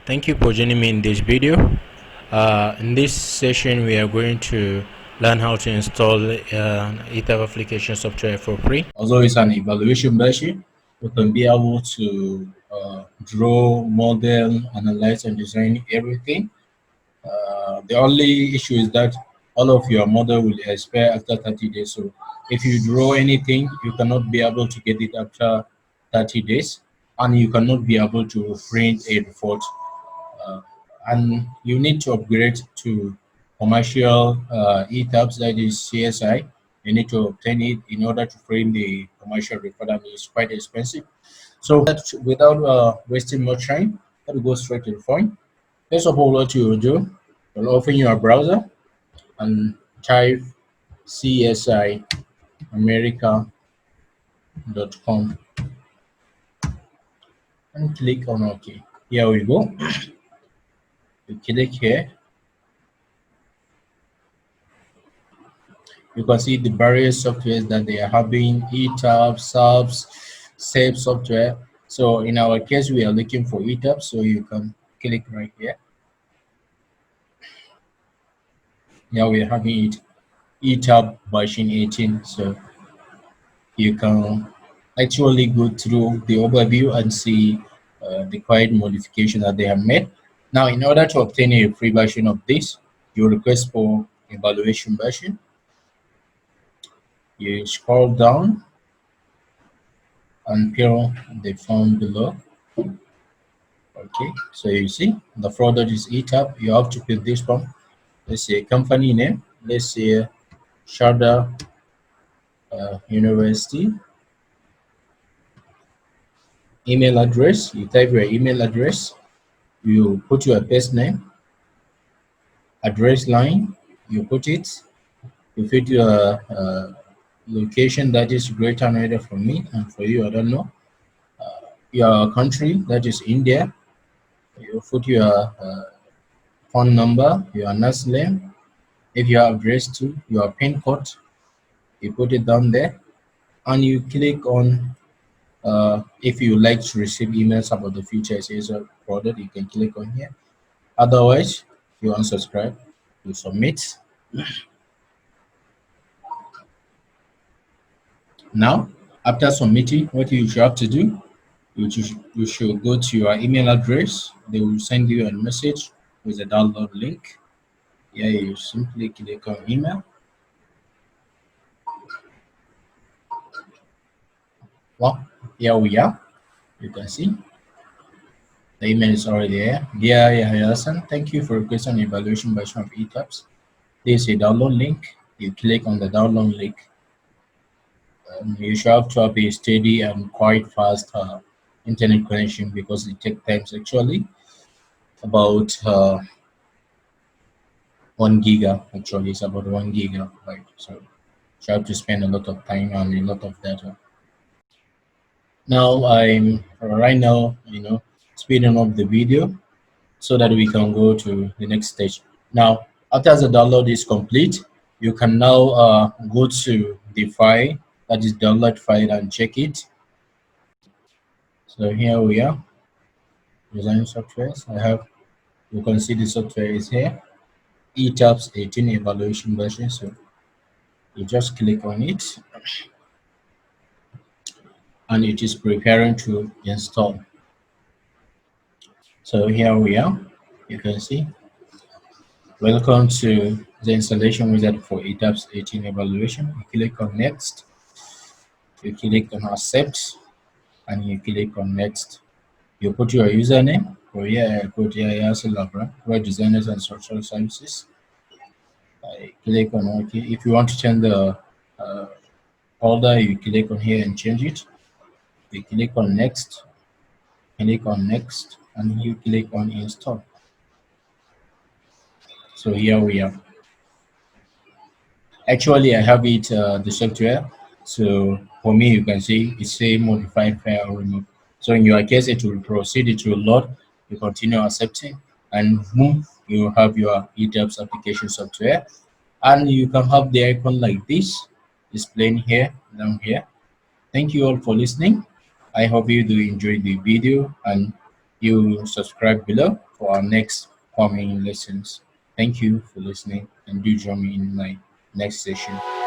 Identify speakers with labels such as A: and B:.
A: Thank you for joining me in this video. In this session, we are going to learn how to install Etabs application software for free.
B: Although it's an evaluation version, we can be able to draw, model, analyze, and design everything. The only issue is that all of your model will expire after 30 days. So if you draw anything, you cannot be able to get it after 30 days, and you cannot be able to print a report. Uh, and you need to upgrade to commercial Etabs, that is CSI. You need to obtain it in order to frame the commercial report, and it's quite expensive. So without wasting much time, let me go straight to the point. First of all, what you will do, you'll open your browser and type csiamerica.com and click on OK. Here we go. You click here. You can see the various softwares that they are having: Etabs, subs, save software. So in our case, we are looking for Etabs, so you can click right here. Now we are having it Etab version 18. So you can actually go through the overview and see the quiet modification that they have made. Now, in order to obtain a free version of this, you request for evaluation version. You scroll down and fill the form below. Okay, so you see the product is Etab. You have to fill this form. Let's say company name. Let's say Sharda University. Email address. You type your email address. You put your first name, address line. You put it. You put your location, that is Greater Noida for me, and for you, I don't know. Your country, that is India. You put your phone number, your nurse name. If you have address to your PIN code, you put it down there, and you click on if you like to receive emails about the future SSL product, you can click on here. Otherwise, you unsubscribe, you submit. Now, after submitting, what you should have to do, you should go to your email address. They will send you a message with a download link. Here you simply click on email. Well, here we are. You can see the email is already there. Dear Yahaya Hassan, thank you for requesting evaluation version of Etabs. There is a download link. You click on the download link. You should have to have a steady and quite fast internet connection, because it takes time actually. About 1 giga, actually it's about 1 gigabyte. So you have to spend a lot of time and a lot of data. Now I'm right now, speeding up the video so that we can go to the next stage. Now, after the download is complete, you can now go to the file, that is download file, and check it. So here we are, design softwares. You can see the software is here, Etabs 18 evaluation version. So you just click on it, and it is preparing to install. So here we are. You can see, welcome to the installation wizard for Etabs 18 evaluation. You click on next, you click on accept, and you click on next. You put your username. For here I put Yahaya Labaran, web designers and social services. I click on OK. If you want to change the folder, you click on here and change it. You click on next, and you click on install. So here we are. Actually, I have it the software. So for me, you can see it's say modified file or remove. So in your case, it will proceed, it will load. You continue accepting, and boom, you have your Etabs application software. And you can have the icon like this displaying here, down here. Thank you all for listening. I hope you do enjoy the video, and you subscribe below for for our next coming lessons. Thank you for listening, and do join me in my next session.